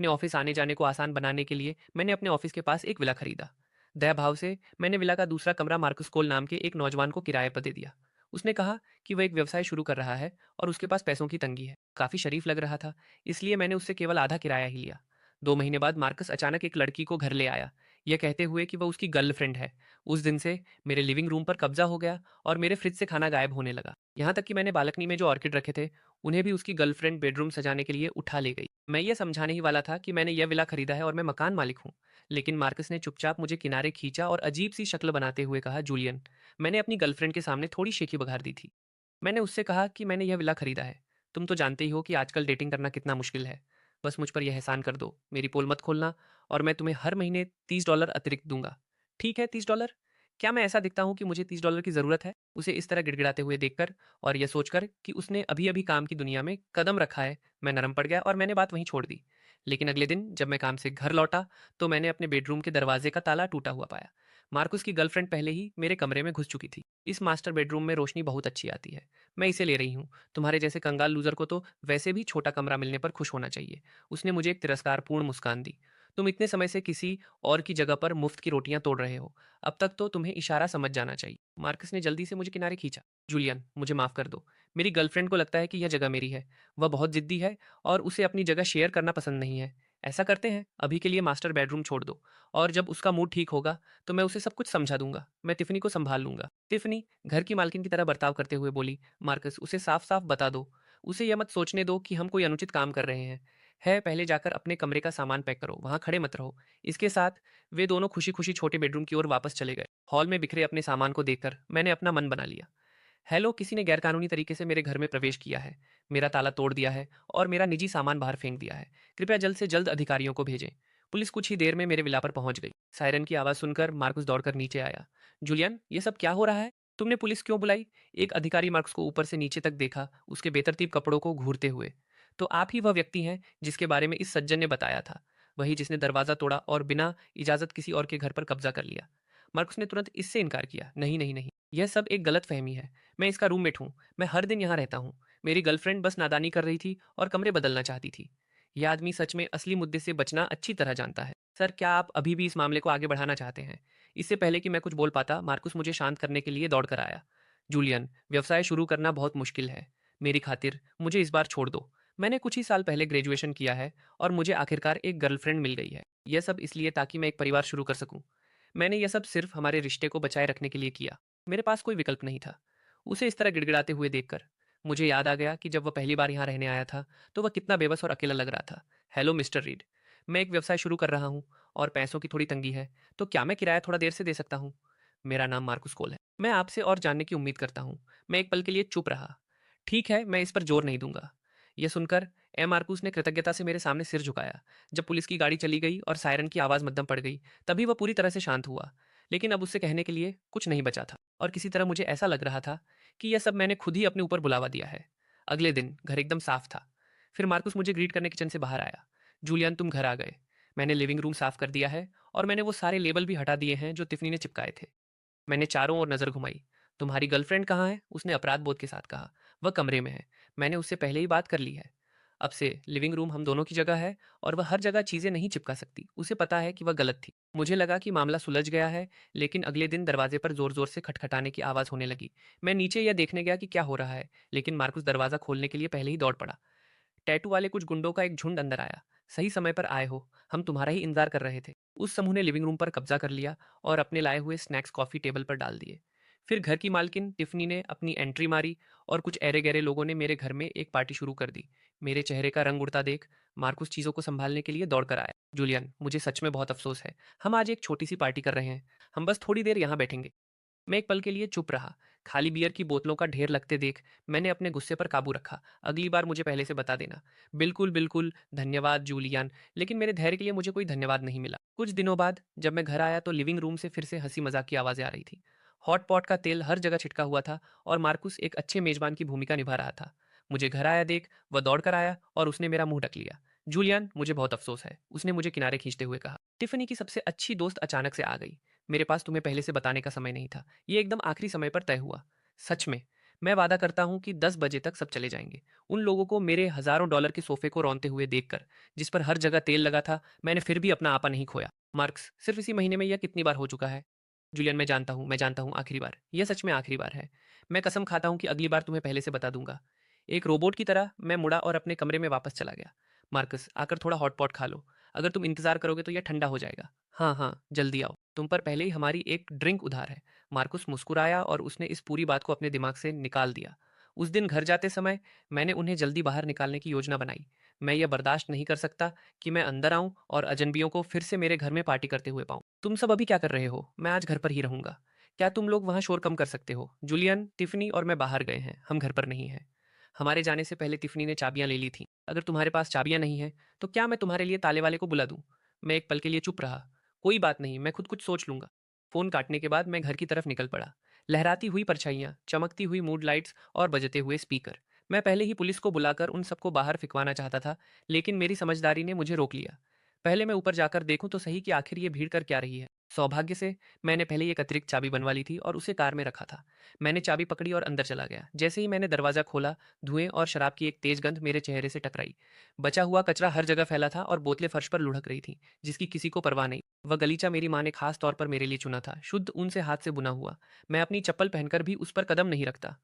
अपने ऑफिस आने जाने को आसान बनाने के लिए मैंने अपने ऑफिस के पास एक विला खरीदा। दया भाव से मैंने विला का दूसरा कमरा मार्कस कोल नाम के एक नौजवान को किराए पर दे दिया। उसने कहा कि वह एक व्यवसाय शुरू कर रहा है और उसके पास पैसों की तंगी है। काफी शरीफ लग रहा था, इसलिए मैंने उससे केवल आधा किराया ही लिया। 2 महीने बाद मार्कस अचानक एक लड़की को घर ले आया, यह कहते हुए कि वह उसकी गर्लफ्रेंड है। उस दिन से मेरे लिविंग रूम पर कब्जा हो गया और मेरे फ्रिज से खाना गायब होने लगा। यहाँ तक कि मैंने बालकनी में जो ऑर्किड रखे थे, उन्हें भी उसकी गर्लफ्रेंड बेडरूम सजाने के लिए उठा ले गई। मैं ये समझाने ही वाला था कि मैंने यह विला खरीदा है और मैं मकान मालिक हूँ, लेकिन मार्कस ने चुपचाप मुझे किनारे खींचा और अजीब सी शक्ल बनाते हुए कहा, जूलियन। मैंने अपनी गर्लफ्रेंड के सामने थोड़ी शेखी बघार दी थी। मैंने उससे कहा कि मैंने यह विला खरीदा है। तुम तो जानते ही हो कि आजकल डेटिंग करना कितना मुश्किल है। बस मुझ पर यह एहसान कर दो, मेरी पोल मत खोलना, और मैं तुम्हें हर महीने $30 अतिरिक्त दूंगा। ठीक है, $30। क्या मैं ऐसा दिखता हूँ कि मुझे $30 की ज़रूरत है? उसे इस तरह गिड़गिड़ाते हुए देखकर और यह सोचकर कि उसने अभी अभी काम की दुनिया में कदम रखा है, मैं नरम पड़ गया और मैंने बात वहीं छोड़ दी। लेकिन अगले दिन जब मैं काम से घर लौटा, तो मैंने अपने बेडरूम के दरवाजे का ताला टूटा हुआ पाया। मार्कुस की गर्लफ्रेंड पहले ही मेरे कमरे में घुस चुकी थी। इस मास्टर बेडरूम में रोशनी बहुत अच्छी आती है, मैं इसे ले रही हूँ। तुम्हारे जैसे कंगाल लूजर को तो वैसे भी छोटा कमरा मिलने पर खुश होना चाहिए। उसने मुझे एक तिरस्कारपूर्ण मुस्कान दी। तुम इतने समय से किसी और की जगह पर मुफ्त की रोटियां तोड़ रहे हो, अब तक तो तुम्हें इशारा समझ जाना चाहिए। मार्कस ने जल्दी से मुझे किनारे खींचा। जूलियन, मुझे माफ कर दो। मेरी गर्लफ्रेंड को लगता है कि यह जगह मेरी है। वह बहुत जिद्दी है और उसे अपनी जगह शेयर करना पसंद नहीं है। ऐसा करते हैं, अभी के लिए मास्टर बेडरूम छोड़ दो, और जब उसका मूड ठीक होगा तो मैं उसे सब कुछ समझा दूंगा। मैं टिफनी को संभाल लूंगा। टिफनी घर की मालकिन की तरह बर्ताव करते हुए बोली, मार्कस, उसे साफ साफ बता दो। उसे यह मत सोचने दो कि हम कोई अनुचित काम कर रहे हैं। है, पहले जाकर अपने कमरे का सामान पैक करो, वहां खड़े मत रहो। इसके साथ वे दोनों खुशी खुशी छोटे बेडरूम की ओर वापस चले गए। हॉल में बिखरे अपने सामान को देखकर मैंने अपना मन बना लिया। हेलो, किसी ने गैरकानूनी तरीके से मेरे घर में प्रवेश किया है, मेरा ताला तोड़ दिया है और मेरा निजी सामान बाहर फेंक दिया है। कृपया जल्द से जल्द अधिकारियों को भेजें। पुलिस कुछ ही देर में मेरे विला पर पहुंच गई। सायरन की आवाज़ सुनकर मार्कुस दौड़कर नीचे आया। जूलियन, ये सब क्या हो रहा है? तुमने पुलिस क्यों बुलाई? एक अधिकारी मार्कुस को ऊपर से नीचे तक देखा, उसके बेतरतीब कपड़ों को घूरते हुए। तो आप ही वह व्यक्ति हैं जिसके बारे में इस सज्जन ने बताया था, वही जिसने दरवाज़ा तोड़ा और बिना इजाज़त किसी और के घर पर कब्जा कर लिया। मार्कुस ने तुरंत इससे इनकार किया। नहीं नहीं नहीं, यह सब एक गलत फहमी है। मैं इसका रूममेट हूँ, मैं हर दिन यहाँ रहता हूँ। मेरी गर्लफ्रेंड बस नादानी कर रही थी और कमरे बदलना चाहती थी। यह आदमी सच में असली मुद्दे से बचना अच्छी तरह जानता है। सर, क्या आप अभी भी इस मामले को आगे बढ़ाना चाहते हैं? इससे पहले कि मैं कुछ बोल पाता, मार्कुस मुझे शांत करने के लिए दौड़ कर आया। जूलियन, व्यवसाय शुरू करना बहुत मुश्किल है। मेरी खातिर मुझे इस बार छोड़ दो। मैंने कुछ ही साल पहले ग्रेजुएशन किया है और मुझे आखिरकार एक गर्लफ्रेंड मिल गई है। यह सब इसलिए ताकि मैं एक परिवार शुरू कर सकूं। मैंने यह सब सिर्फ हमारे रिश्ते को बचाए रखने के लिए किया। मेरे पास कोई विकल्प नहीं था। उसे इस तरह गिड़गिड़ाते हुए देखकर मुझे याद आ गया कि जब वह पहली बार यहाँ रहने आया था, तो वह कितना बेबस और अकेला लग रहा था। हेलो मिस्टर रीड, मैं एक व्यवसाय शुरू कर रहा हूँ और पैसों की थोड़ी तंगी है, तो क्या मैं किराया थोड़ा देर से दे सकता हूँ? मेरा नाम मार्कुस कोल है। मैं आपसे और जानने की उम्मीद करता हूँ। मैं एक पल के लिए चुप रहा। ठीक है, मैं इस पर जोर नहीं दूंगा। यह सुनकर मार्कुस ने कृतज्ञता से मेरे सामने सिर झुकाया। जब पुलिस की गाड़ी चली गई और सायरन की आवाज़ मद्दम पड़ गई, तभी वह पूरी तरह से शांत हुआ। लेकिन अब उससे कहने के लिए कुछ नहीं बचा था, और किसी तरह मुझे ऐसा लग रहा था कि यह सब मैंने खुद ही अपने ऊपर बुलावा दिया है। अगले दिन घर एकदम साफ था। फिर मार्कुस मुझे ग्रीट करने किचन से बाहर आया। जूलियन, तुम घर आ गए। मैंने लिविंग रूम साफ कर दिया है और मैंने वो सारे लेबल भी हटा दिए हैं जो तिफनी ने चिपकाए थे। मैंने चारों ओर नजर घुमाई। तुम्हारी गर्लफ्रेंड कहाँ है? उसने अपराध बोध के साथ कहा। वह कमरे में है। मैंने उससे पहले ही बात कर ली है। अब से लिविंग रूम हम दोनों की जगह है और वह हर जगह चीजें नहीं चिपका सकती। उसे पता है कि वह गलत थी। मुझे लगा कि मामला सुलझ गया है, लेकिन अगले दिन दरवाजे पर जोर जोर से खटखटाने की आवाज होने लगी। मैं नीचे यह देखने गया कि क्या हो रहा है, लेकिन मार्कुस दरवाजा खोलने के लिए पहले ही दौड़ पड़ा। टैटू वाले कुछ गुंडों का एक झुंड अंदर आया। सही समय पर आए हो, हम तुम्हारा ही इंतजार कर रहे थे। उस समूह ने लिविंग रूम पर कब्जा कर लिया और अपने लाए हुए स्नैक्स कॉफी टेबल पर डाल दिए। फिर घर की मालकिन टिफनी ने अपनी एंट्री मारी और कुछ ऐरे गहरे लोगों ने मेरे घर में एक पार्टी शुरू कर दी। मेरे चेहरे का रंग उड़ता देख मार्कुस चीज़ों को संभालने के लिए दौड़ कर आया। जूलियन, मुझे सच में बहुत अफसोस है। हम आज एक छोटी सी पार्टी कर रहे हैं। हम बस थोड़ी देर यहाँ बैठेंगे। मैं एक पल के लिए चुप रहा। खाली बियर की बोतलों का ढेर लगते देख मैंने अपने गुस्से पर काबू रखा। अगली बार मुझे पहले से बता देना। बिल्कुल बिल्कुल, धन्यवाद जूलियन। लेकिन मेरे धैर्य के लिए मुझे कोई धन्यवाद नहीं मिला। कुछ दिनों बाद जब मैं घर आया तो लिविंग रूम से फिर से हंसी मजाक की आवाज़ें आ रही थी। हॉट पॉट का तेल हर जगह छिटका हुआ था और मार्कुस एक अच्छे मेजबान की भूमिका निभा रहा था। मुझे घर आया देख वह दौड़ कर आया और उसने मेरा मुंह ढक लिया। जूलियन, मुझे बहुत अफसोस है, उसने मुझे किनारे खींचते हुए कहा। टिफनी की सबसे अच्छी दोस्त अचानक से आ गई। मेरे पास तुम्हें पहले से बताने का समय नहीं था। ये एकदम आखिरी समय पर तय हुआ। सच में, मैं वादा करता हूँ कि 10 बजे तक सब चले जाएंगे। उन लोगों को मेरे हज़ारों डॉलर के सोफे को रौंदते हुए देखकर, जिस पर हर जगह तेल लगा था, मैंने फिर भी अपना आपा नहीं खोया। मार्क्स, सिर्फ इसी महीने में यह कितनी बार हो चुका है? जूलियन, मैं जानता हूँ, आखिरी बार। यह सच में आखिरी बार है। मैं कसम खाता हूँ कि अगली बार तुम्हें पहले से बता दूंगा। एक रोबोट की तरह मैं मुड़ा और अपने कमरे में वापस चला गया। मार्कस, आकर थोड़ा हॉट पॉट खा लो। अगर तुम इंतजार करोगे तो यह ठंडा हो जाएगा। हाँ हाँ, जल्दी आओ, तुम पर पहले ही हमारी एक ड्रिंक उधार है। मार्कुस मुस्कुराया और उसने इस पूरी बात को अपने दिमाग से निकाल दिया। उस दिन घर जाते समय मैंने उन्हें जल्दी बाहर निकालने की योजना बनाई। मैं यह बर्दाश्त नहीं कर सकता कि मैं अंदर आऊं और अजनबियों को फिर से मेरे घर में पार्टी करते हुए पाऊं। तुम सब अभी क्या कर रहे हो? मैं आज घर पर ही रहूंगा। क्या तुम लोग वहां शोर कम कर सकते हो? जूलियन, टिफनी और मैं बाहर गए हैं, हम घर पर नहीं हैं। हमारे जाने से पहले टिफनी ने चाबियां ले ली थी। अगर तुम्हारे पास चाबियां नहीं हैं तो क्या मैं तुम्हारे लिए ताले वाले को बुला दूं? मैं एक पल के लिए चुप रहा। कोई बात नहीं, मैं खुद कुछ सोच लूंगा। फोन काटने के बाद मैं घर की तरफ निकल पड़ा। लहराती हुई परछाइयाँ, चमकती हुई मूड लाइट्स और बजते हुए स्पीकर। मैं पहले ही पुलिस को बुलाकर उन सबको बाहर फिकवाना चाहता था, लेकिन मेरी समझदारी ने मुझे रोक लिया। पहले मैं ऊपर जाकर देखूं तो सही कि आखिर ये भीड़ कर क्या रही है। सौभाग्य से मैंने पहले ही एक अतिरिक्त चाबी बनवा ली थी और उसे कार में रखा था। मैंने चाबी पकड़ी और अंदर चला गया। जैसे ही मैंने दरवाज़ा खोला, धुएं और शराब की एक तेज गंध मेरे चेहरे से टकराई। बचा हुआ कचरा हर जगह फैला था और बोतलें फर्श पर लुढ़क रही थीं, जिसकी किसी को परवाह नहीं। वह गलीचा मेरी माँ ने खास तौर पर मेरे लिए चुना था, शुद्ध ऊन से हाथ से बुना हुआ। मैं अपनी चप्पल पहनकर भी उस पर कदम नहीं रखता।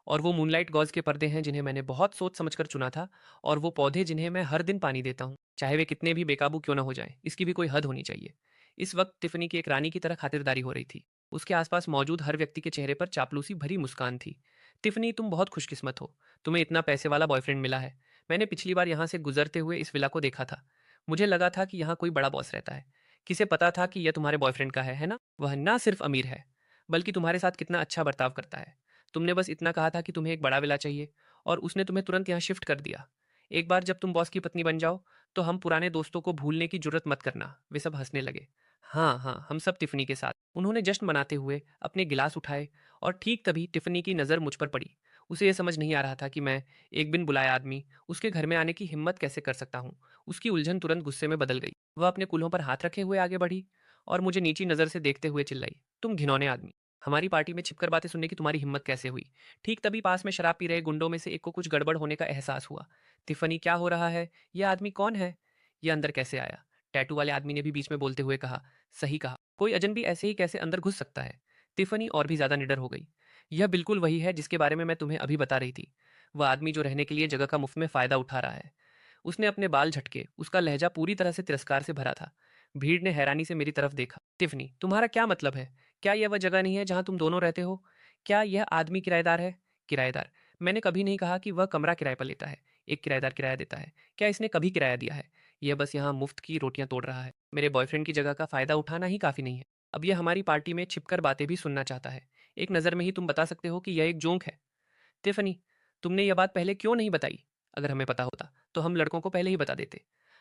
और वो मूनलाइट गॉज के पर्दे हैं जिन्हें मैंने बहुत सोच समझकर चुना था, और वो पौधे जिन्हें मैं हर दिन पानी देता हूँ, चाहे वे कितने भी बेकाबू क्यों ना हो जाएं, इसकी भी कोई हद होनी चाहिए। इस वक्त टिफनी की एक रानी की तरह खातिरदारी हो रही थी। उसके आसपास मौजूद हर व्यक्ति के चेहरे पर चापलूसी भरी मुस्कान थी। टिफनी, तुम बहुत खुशकिस्मत हो। तुम्हें इतना पैसे वाला बॉयफ्रेंड मिला है। मैंने पिछली बार यहाँ से गुजरते हुए इस विला को देखा था। मुझे लगा था कि यहाँ कोई बड़ा बॉस रहता है। किसे पता था कि यह तुम्हारे बॉयफ्रेंड का है ना? वह ना सिर्फ अमीर है, बल्कि तुम्हारे साथ कितना अच्छा बर्ताव करता है। तुमने बस इतना कहा था कि तुम्हें एक बड़ा विला चाहिए, और उसने तुम्हें तुरंत यहाँ शिफ्ट कर दिया। एक बार जब तुम बॉस की पत्नी बन जाओ, तो हम पुराने दोस्तों को भूलने की जरूरत मत करना। वे सब हंसने लगे। हाँ हाँ, हम सब टिफनी के साथ। उन्होंने जश्न मनाते हुए अपने गिलास उठाए, और ठीक तभी टिफनी की नज़र मुझ पर पड़ी। उसे यह समझ नहीं आ रहा था कि मैं, एक बिन बुलाए आदमी, उसके घर में आने की हिम्मत कैसे कर सकता हूँ। उसकी उलझन तुरंत गुस्से में बदल गई। वह अपने कूल्हों पर हाथ रखे हुए आगे बढ़ी और मुझे नीची नज़र से देखते हुए चिल्लाई, तुम घिनौने आदमी! हमारी पार्टी में छिपकर बातें सुनने की तुम्हारी हिम्मत कैसे हुई? ठीक तभी पास में शराब पी रहे गुंडों में से एक को कुछ गड़बड़ होने का एहसास हुआ। तिफनी, क्या हो रहा है? यह आदमी कौन है? यह अंदर कैसे आया? टैटू वाले आदमी ने भी बीच में बोलते हुए कहा। सही कहा, कोई अजनबी ऐसे ही कैसे अंदर घुस सकता है? तिफनी और भी ज्यादा निडर हो गई। यह बिल्कुल वही है जिसके बारे में मैं तुम्हें अभी बता रही थी। वह आदमी जो रहने के लिए जगह का मुफ्त में फायदा उठा रहा है। उसने अपने बाल झटके, उसका लहजा पूरी तरह से तिरस्कार से भरा था। भीड़ ने हैरानी से मेरी तरफ देखा। तिफनी, तुम्हारा क्या मतलब है? क्या यह वह जगह नहीं है जहां तुम दोनों रहते हो? क्या यह आदमी किराएदार है? किराएदार? मैंने कभी नहीं कहा कि वह कमरा किराए पर लेता है। एक किराएदार किराया देता है। क्या इसने कभी किराया दिया है? यह बस यहाँ मुफ्त की रोटियां तोड़ रहा है। मेरे बॉयफ्रेंड की जगह का फायदा उठाना ही काफी नहीं है। अब यह हमारी पार्टी में छिपकर बातें भी सुनना चाहता है। एक नज़र में ही तुम बता सकते हो कि यह एक जोक है। टिफ़नी, तुमने यह बात पहले क्यों नहीं बताई? अगर हमें पता होता, तो हम लड़कों को पहले ही बता देते।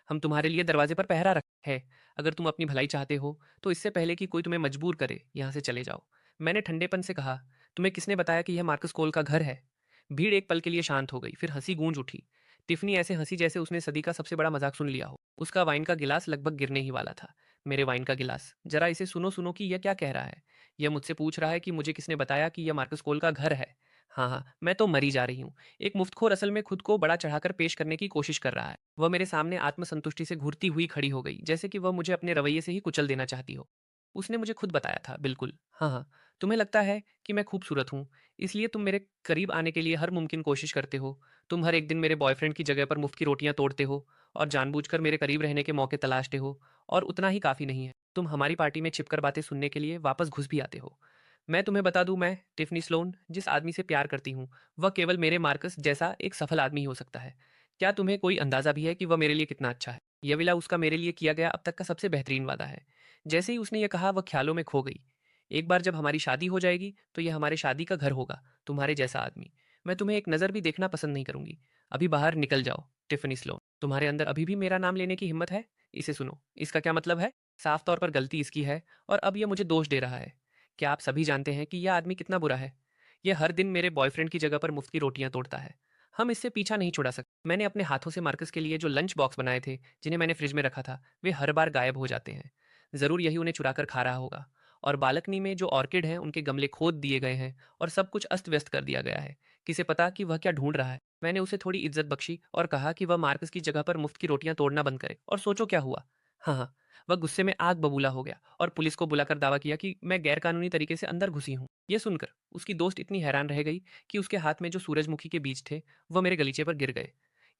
हम तुम्हारे लिए दरवाजे पर पहरा रखा है। अगर तुम अपनी भलाई चाहते हो, तो इससे पहले कि कोई तुम्हें मजबूर करे, यहाँ से चले जाओ। मैंने ठंडेपन से कहा, तुम्हें किसने बताया कि यह मार्कस कोल का घर है? भीड़ एक पल के लिए शांत हो गई, फिर हंसी गूंज उठी। टिफ़नी ऐसे हंसी जैसे उसने सदी का सबसे बड़ा मजाक सुन लिया हो। उसका वाइन का गिलास लगभग गिरने ही वाला था। मेरे वाइन का गिलास, जरा इसे सुनो सुनो कि यह क्या कह रहा है। यह मुझसे पूछ रहा है कि मुझे किसने बताया कि यह मार्कस कोल का घर है। हाँ हाँ, मैं तो मरी जा रही हूँ। एक मुफ्तखोर असल में खुद को बड़ा चढ़ाकर पेश करने की कोशिश कर रहा है। वह मेरे सामने आत्मसंतुष्टि से घूरती हुई खड़ी हो गई, जैसे कि वह मुझे अपने रवैये से ही कुचल देना चाहती हो। उसने मुझे खुद बताया था, बिल्कुल। हाँ हाँ, तुम्हें लगता है कि मैं खूबसूरत हूँ, इसलिए तुम मेरे करीब आने के लिए हर मुमकिन कोशिश करते हो। तुम हर एक दिन मेरे बॉयफ्रेंड की जगह पर मुफ्त की रोटियां तोड़ते हो और जानबूझकर मेरे करीब रहने के मौके तलाशते हो। और उतना ही काफ़ी नहीं है, तुम हमारी पार्टी में छिपकर बातें सुनने के लिए वापस घुस भी आते हो। मैं तुम्हें बता दूं, मैं, टिफ़नी स्लोन, जिस आदमी से प्यार करती हूँ, वह केवल मेरे मार्कस जैसा एक सफल आदमी ही हो सकता है। क्या तुम्हें कोई अंदाज़ा भी है कि वह मेरे लिए कितना अच्छा है? यह विला उसका मेरे लिए किया गया अब तक का सबसे बेहतरीन वादा है। जैसे ही उसने यह कहा, वह ख्यालों में खो गई। एक बार जब हमारी शादी हो जाएगी, तो यह हमारे शादी का घर होगा, तुम्हारे जैसा आदमी। मैं तुम्हें एक नज़र भी देखना पसंद नहीं करूंगी। अभी बाहर निकल जाओ। टिफ़नी स्लोन, तुम्हारे अंदर अभी भी मेरा नाम लेने की हिम्मत है? इसे सुनो, इसका क्या मतलब है? साफ तौर पर गलती इसकी है, और अब यह मुझे दोष दे रहा है। क्या आप सभी जानते हैं कि यह आदमी कितना बुरा है? यह हर दिन मेरे बॉयफ्रेंड की जगह पर मुफ्त की रोटियां तोड़ता है। हम इससे पीछा नहीं छुड़ा सकते। मैंने अपने हाथों से मार्कस के लिए जो लंच बॉक्स बनाए थे, जिन्हें मैंने फ्रिज में रखा था, वे हर बार गायब हो जाते हैं। ज़रूर यही उन्हें चुरा कर खा रहा होगा। और बालकनी में जो ऑर्किड हैं उनके गमले खोद दिए गए हैं और सब कुछ अस्त व्यस्त कर दिया गया है। किसे पता कि वह क्या ढूंढ रहा है। मैंने उसे थोड़ी इज्जत बख्शी और कहा कि वह मार्कस की जगह पर मुफ्त की रोटियां तोड़ना बंद करे, और सोचो क्या हुआ। हाँ हाँ, वह गुस्से में आग बबूला हो गया और पुलिस को बुलाकर दावा किया कि मैं गैरकानूनी तरीके से अंदर घुसी हूँ। यह सुनकर उसकी दोस्त इतनी हैरान रह गई कि उसके हाथ में जो सूरजमुखी के बीज थे वह मेरे गलीचे पर गिर गए।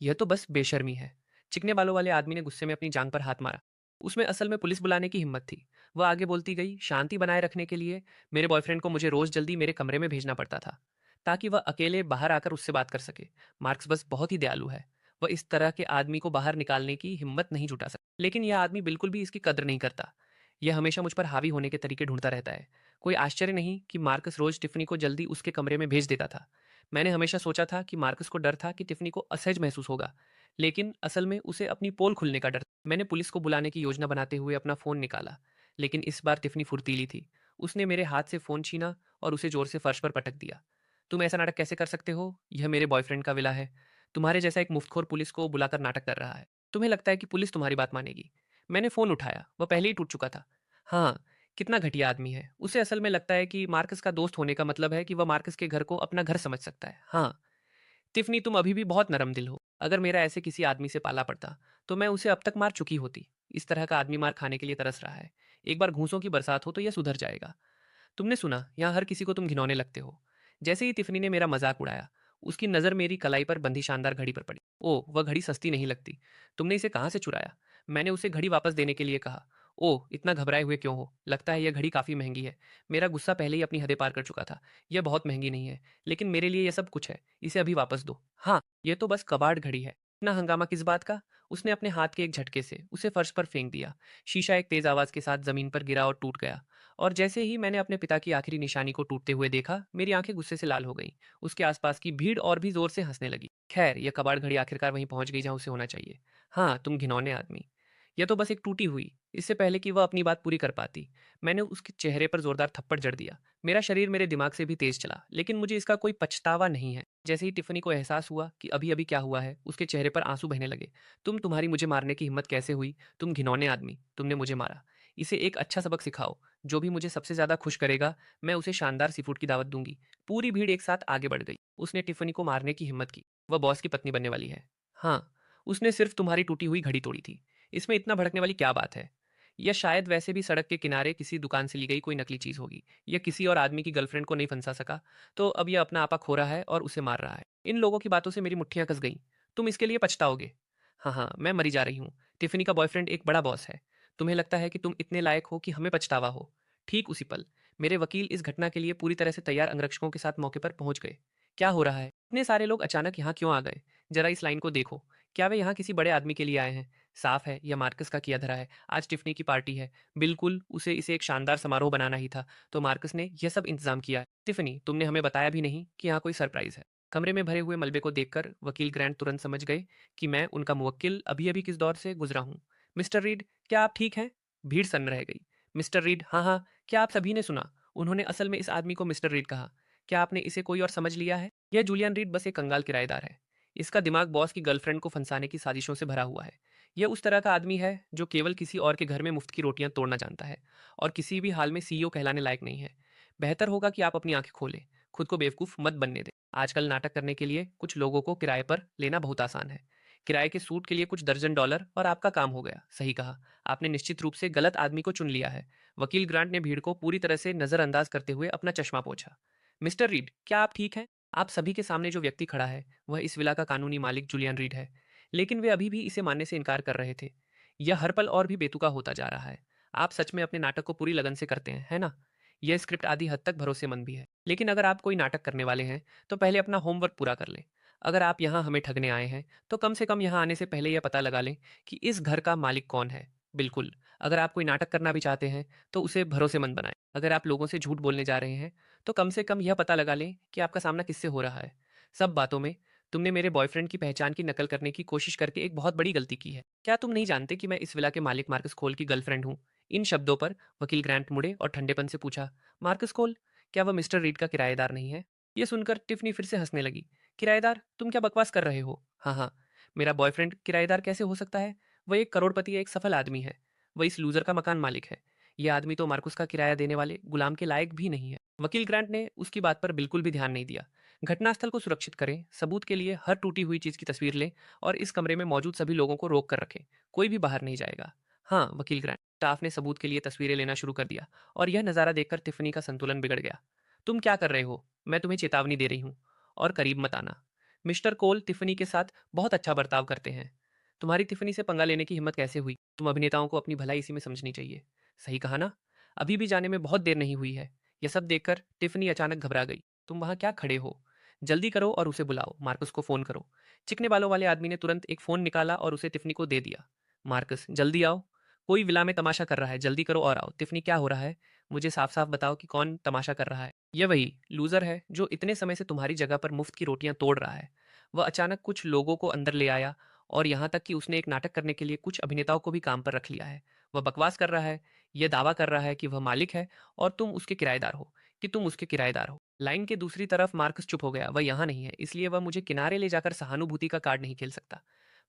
यह तो बस बेशर्मी है। चिकने बालों वाले आदमी ने गुस्से में अपनी जांग पर हाथ मारा। उसमें असल में पुलिस बुलाने की हिम्मत थी। वह आगे बोलती गई, शांति बनाए रखने के लिए मेरे बॉयफ्रेंड को मुझे रोज जल्दी मेरे कमरे में भेजना पड़ता था ताकि वह अकेले बाहर आकर उससे बात कर सके। मार्क्स बस बहुत ही दयालु है। वह इस तरह के आदमी को बाहर निकालने की हिम्मत नहीं जुटा सकता, लेकिन यह आदमी बिल्कुल भी इसकी कद्र नहीं करता। यह हमेशा मुझ पर हावी होने के तरीके ढूंढता रहता है। कोई आश्चर्य नहीं कि मार्कस रोज टिफनी को जल्दी उसके कमरे में भेज देता था। मैंने हमेशा सोचा था कि मार्कस को डर था कि टिफनी को असहज महसूस होगा, लेकिन असल में उसे अपनी पोल खुलने का डर था। मैंने पुलिस को बुलाने की योजना बनाते हुए अपना फ़ोन निकाला, लेकिन इस बार टिफनी फुर्तीली थी। उसने मेरे हाथ से फ़ोन छीना और उसे ज़ोर से फर्श पर पटक दिया। तुम ऐसा नाटक कैसे कर सकते हो? यह मेरे बॉयफ्रेंड का विला है। तुम्हारे जैसा एक मुफ्तखोर पुलिस को बुलाकर नाटक कर रहा है। तुम्हें लगता है कि पुलिस तुम्हारी बात मानेगी? मैंने फ़ोन उठाया, वह पहले ही टूट चुका था। हाँ, कितना घटिया आदमी है। उसे असल में लगता है कि मार्कस का दोस्त होने का मतलब है कि वह मार्कस के घर को अपना घर समझ सकता है। हाँ, तिफ़नी, तुम अभी भी बहुत नरम दिल हो। अगर मेरा ऐसे किसी आदमी से पाला पड़ता, तो मैं उसे अब तक मार चुकी होती। इस तरह का आदमी मार खाने के लिए तरस रहा है। एक बार घूंसों की बरसात हो तो यह सुधर जाएगा। तुमने सुना, यहाँ हर किसी को तुम घिनौने लगते हो। जैसे ही तिफनी ने मेरा मजाक उड़ाया, उसकी नज़र मेरी कलाई पर बंधी शानदार घड़ी पर पड़ी। ओह, वह घड़ी सस्ती नहीं लगती। तुमने इसे कहाँ से चुराया? मैंने उसे घड़ी वापस देने के लिए कहा। ओह, इतना घबराए हुए क्यों हो? लगता है यह घड़ी काफ़ी महंगी है। मेरा गुस्सा पहले ही अपनी हदें पार कर चुका था। यह बहुत महंगी नहीं है, लेकिन मेरे लिए यह सब कुछ है। इसे अभी वापस दो। हाँ, यह तो बस कबाड़ घड़ी है। इतना हंगामा किस बात का? उसने अपने हाथ के एक झटके से उसे फर्श पर फेंक दिया। शीशा एक तेज आवाज के साथ जमीन पर गिरा और टूट गया। और जैसे ही मैंने अपने पिता की आखिरी निशानी को टूटते हुए देखा, मेरी आंखें गुस्से से लाल हो गईं। उसके आसपास की भीड़ और भी जोर से हंसने लगी। खैर, यह कबाड़ घड़ी आखिरकार वहीं पहुंच गई जहां उसे होना चाहिए। हाँ, तुम घिनौने आदमी। यह तो बस एक टूटी हुई। इससे पहले कि वह अपनी बात पूरी कर पाती, मैंने उसके चेहरे पर जोरदार थप्पड़ जड़ दिया। मेरा शरीर मेरे दिमाग से भी तेज चला, लेकिन मुझे इसका कोई पछतावा नहीं है। जैसे ही टिफनी को एहसास हुआ कि अभी अभी क्या हुआ है, उसके चेहरे पर आंसू बहने लगे। तुम्हारी मुझे मारने की हिम्मत कैसे हुई? तुम घिनौने आदमी, तुमने मुझे मारा। इसे एक अच्छा सबक सिखाओ। जो भी मुझे सबसे ज्यादा खुश करेगा, मैं उसे शानदार सीफूड की दावत दूंगी। पूरी भीड़ एक साथ आगे बढ़ गई। उसने टिफनी को मारने की हिम्मत की। वह बॉस की पत्नी बनने वाली है। हाँ, उसने सिर्फ तुम्हारी टूटी हुई घड़ी तोड़ी थी। इसमें इतना भड़कने वाली क्या बात है? यह शायद वैसे भी सड़क के किनारे किसी दुकान से ली गई कोई नकली चीज होगी। यह किसी और आदमी की गर्लफ्रेंड को नहीं फंसा सका, तो अब यह अपना आपा खो रहा है और उसे मार रहा है। इन लोगों की बातों से मेरी मुट्ठियां कस गईं। तुम इसके लिए पछताओगे। हाँ हाँ, मैं मरी जा रही हूँ। टिफनी का बॉयफ्रेंड एक बड़ा बॉस है। तुम्हें लगता है कि तुम इतने लायक हो कि हमें पछतावा हो? ठीक उसी पल मेरे वकील इस घटना के लिए पूरी तरह से तैयार अंगरक्षकों के साथ मौके पर पहुंच गए। क्या हो रहा है? इतने सारे लोग अचानक यहाँ क्यों आ गए? जरा इस लाइन को देखो। क्या वे यहाँ किसी बड़े आदमी के लिए आए हैं? साफ है, यह मार्कस का किया धरा है। आज टिफनी की पार्टी है। बिल्कुल, उसे इसे एक शानदार समारोह बनाना ही था, तो मार्कस ने यह सब इंतजाम किया है। टिफनी, तुमने हमें बताया भी नहीं कि यहाँ कोई सरप्राइज है। कमरे में भरे हुए मलबे को देखकर वकील ग्रैंट तुरंत समझ गए कि मैं उनका मुवक्किल अभी अभी किस दौर से गुजरा हूँ। मिस्टर रीड, क्या आप ठीक हैं? भीड़ सन्न रह गई। मिस्टर रीड, हाँ हाँ, क्या आप सभी ने सुना? उन्होंने असल में इस आदमी को मिस्टर रीड कहा। क्या आपने इसे कोई और समझ लिया है? यह जूलियन रीड बस एक कंगाल किराएदार है। इसका दिमाग बॉस की गर्लफ्रेंड को फंसाने की साजिशों से भरा हुआ है। यह उस तरह का आदमी है जो केवल किसी और के घर में मुफ्त की रोटियां तोड़ना जानता है और किसी भी हाल में सीईओ कहलाने लायक नहीं है। बेहतर होगा कि आप अपनी आंखें खोलें। खुद को बेवकूफ़ मत बनने दें। आजकल नाटक करने के लिए कुछ लोगों को किराए पर लेना बहुत आसान है। किराए के सूट के लिए कुछ दर्जन डॉलर और आपका काम हो गया। सही कहा। आपने निश्चित रूप से गलत आदमी को चुन लिया है। वकील ग्रांट ने भीड़ को पूरी तरह से नजरअंदाज करते हुए अपना चश्मा पोंछा। मिस्टर रीड, क्या आप ठीक हैं? आप सभी के सामने जो व्यक्ति खड़ा है, वह इस विला का कानूनी मालिक जूलियन रीड है। लेकिन वे अभी भी इसे मानने से इनकार कर रहे थे। यह हर पल और भी बेतुका होता जा रहा है। आप सच में अपने नाटक को पूरी लगन से करते हैं, है ना? यह स्क्रिप्ट आधी हद तक भरोसेमंद भी है, लेकिन अगर आप कोई नाटक करने वाले हैं, तो पहले अपना होमवर्क पूरा कर लें। अगर आप यहाँ हमें ठगने आए हैं, तो कम से कम यहाँ आने से पहले यह पता लगा लें कि इस घर का मालिक कौन है। बिल्कुल, अगर आप कोई नाटक करना भी चाहते हैं, तो उसे भरोसेमंद बनाएं। अगर आप लोगों से झूठ बोलने जा रहे हैं, तो कम से कम यह पता लगा लें कि आपका सामना किससे हो रहा है। सब बातों में तुमने मेरे बॉयफ्रेंड की पहचान की नकल करने की कोशिश करके एक बहुत बड़ी गलती की है। क्या तुम नहीं जानते कि मैं इस विला के मालिक मार्कस खोल की गर्लफ्रेंड हूँ? इन शब्दों पर वकील ग्रांट मुड़े और ठंडेपन से पूछा, मार्कस कोल? क्या वह मिस्टर रीड का किराएदार नहीं है? यह सुनकर टिफनी फिर से हंसने लगी। किराएदार? तुम क्या बकवास कर रहे हो? हाँ हाँ, मेरा बॉयफ्रेंड किराएदार कैसे हो सकता है? वह एक करोड़पति, एक सफल आदमी है। वह इस लूजर का मकान मालिक है। ये आदमी तो मार्कुस का किराया देने वाले गुलाम के लायक भी नहीं है। वकील ग्रांट ने उसकी बात पर बिल्कुल भी ध्यान नहीं दिया। घटनास्थल को सुरक्षित करें, सबूत के लिए हर टूटी हुई चीज की तस्वीर लें और इस कमरे में मौजूद सभी लोगों को रोक कर रखें। कोई भी बाहर नहीं जाएगा। हाँ वकील ग्रांट। स्टाफ ने सबूत के लिए तस्वीरें लेना शुरू कर दिया और यह नज़ारा देखकर टिफनी का संतुलन बिगड़ गया। तुम क्या कर रहे हो? मैं तुम्हें चेतावनी दे रही हूँ। और करीब मत आना। मिस्टर कोल टिफनी के साथ बहुत अच्छा बर्ताव करते हैं। तुम्हारी टिफनी से पंगा लेने की हिम्मत कैसे हुई? तुम अभिनेताओं को अपनी भलाई इसी में समझनी चाहिए। सही कहा ना? अभी भी जाने में बहुत देर नहीं हुई है। यह सब देखकर टिफनी अचानक घबरा गई। तुम वहां क्या खड़े हो? जल्दी करो और उसे बुलाओ। मार्कस को फोन करो। चिकने बालों वाले आदमी ने तुरंत एक फोन निकाला और उसे टिफनी को दे दिया। मार्कस, जल्दी आओ। कोई विला में तमाशा कर रहा है, जल्दी करो और आओ। टिफनी, क्या हो रहा है? मुझे साफ साफ बताओ कि कौन तमाशा कर रहा है। यह वही लूजर है जो इतने समय से तुम्हारी जगह पर मुफ्त की रोटियां तोड़ रहा है। वह अचानक कुछ लोगों को अंदर ले आया और यहाँ तक कि उसने एक नाटक करने के लिए कुछ अभिनेताओं को भी काम पर रख लिया है। वह बकवास कर रहा है। यह दावा कर रहा है कि वह मालिक है और तुम उसके किराएदार हो। कि तुम उसके किराएदार हो। लाइन के दूसरी तरफ मार्कस चुप हो गया। वह यहाँ नहीं है, इसलिए वह मुझे किनारे ले जाकर सहानुभूति का कार्ड नहीं खेल सकता।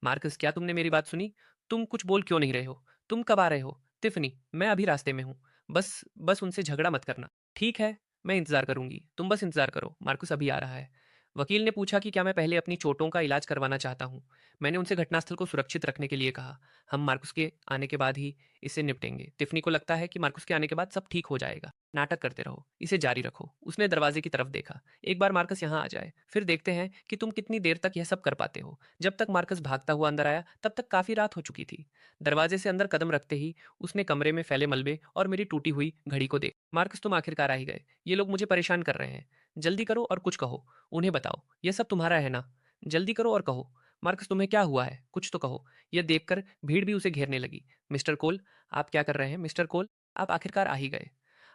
मार्कस, क्या तुमने मेरी बात सुनी? तुम कुछ बोल क्यों नहीं रहे हो? तुम कब आ रहे हो? टिफनी, मैं अभी रास्ते में हूँ। बस बस उनसे झगड़ा मत करना। ठीक है, मैं इंतजार करूंगी। तुम बस इंतजार करो, मार्कस अभी आ रहा है। वकील ने पूछा कि क्या मैं पहले अपनी चोटों का इलाज करवाना चाहता हूँ। मैंने उनसे घटनास्थल को सुरक्षित रखने के लिए कहा। हम मार्कुस के आने के बाद ही इसे निपटेंगे। टिफनी को लगता है कि मार्कुस के आने के बाद सब ठीक हो जाएगा। नाटक करते रहो, इसे जारी रखो। उसने दरवाजे की तरफ देखा। एक बार मार्कस यहाँ आ जाए, फिर देखते हैं कि तुम कितनी देर तक यह सब कर पाते हो। जब तक मार्कस भागता हुआ अंदर आया तब तक काफी रात हो चुकी थी। दरवाजे से अंदर कदम रखते ही उसने कमरे में फैले मलबे और मेरी टूटी हुई घड़ी को देख। मार्कस, तुम आखिरकार आ ही गए। ये लोग मुझे परेशान कर रहे हैं। जल्दी करो और कुछ कहो। उन्हें बताओ यह सब तुम्हारा है ना। जल्दी करो और कहो। मार्कस, तुम्हें क्या हुआ है? कुछ तो कहो। यह देखकर भीड़ भी उसे घेरने लगी। मिस्टर कोल, आप क्या कर रहे हैं? मिस्टर कोल, आप आखिरकार आ ही गए।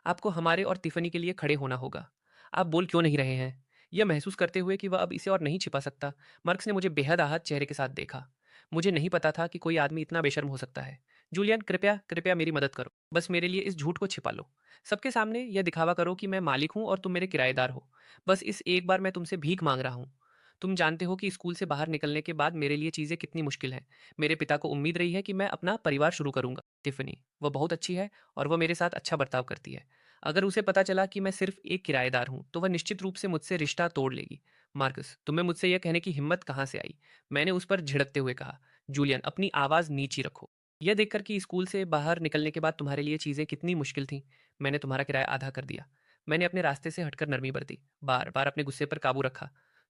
आपको हमारे और तिफनी के लिए खड़े होना होगा। आप बोल क्यों नहीं रहे हैं? यह महसूस करते हुए कि वह अब इसे और नहीं छिपा सकता, मार्कस ने मुझे बेहद आहत चेहरे के साथ देखा। मुझे नहीं पता था कि कोई आदमी इतना बेशर्म हो सकता है। जूलियन, कृपया कृपया मेरी मदद करो। बस मेरे लिए इस झूठ को छिपा लो। सबके सामने यह दिखावा करो कि मैं मालिक हूं और तुम मेरे किराएदार हो। बस इस एक बार मैं तुमसे भीख मांग रहा हूँ। तुम जानते हो कि स्कूल से बाहर निकलने के बाद मेरे लिए चीज़ें कितनी मुश्किल हैं। मेरे पिता को उम्मीद रही है कि मैं अपना परिवार शुरू करूंगा। टिफनी, वह बहुत अच्छी है और वह मेरे साथ अच्छा बर्ताव करती है। अगर उसे पता चला कि मैं सिर्फ एक किराएदार हूं तो वह निश्चित रूप से मुझसे रिश्ता तोड़ लेगी। मार्कस, तुम्हें मुझसे यह कहने की हिम्मत कहाँ से आई? मैंने उस पर झिड़कते हुए कहा। जूलियन, अपनी आवाज़ नीची रखो। यह देखकर कि स्कूल से बाहर निकलने के बाद तुम्हारे लिए चीज़ें कितनी मुश्किल थीं, मैंने तुम्हारा किराया आधा कर दिया। मैंने अपने रास्ते से हटकर नरमी बरती, बार बार अपने गुस्से पर काबू रखा।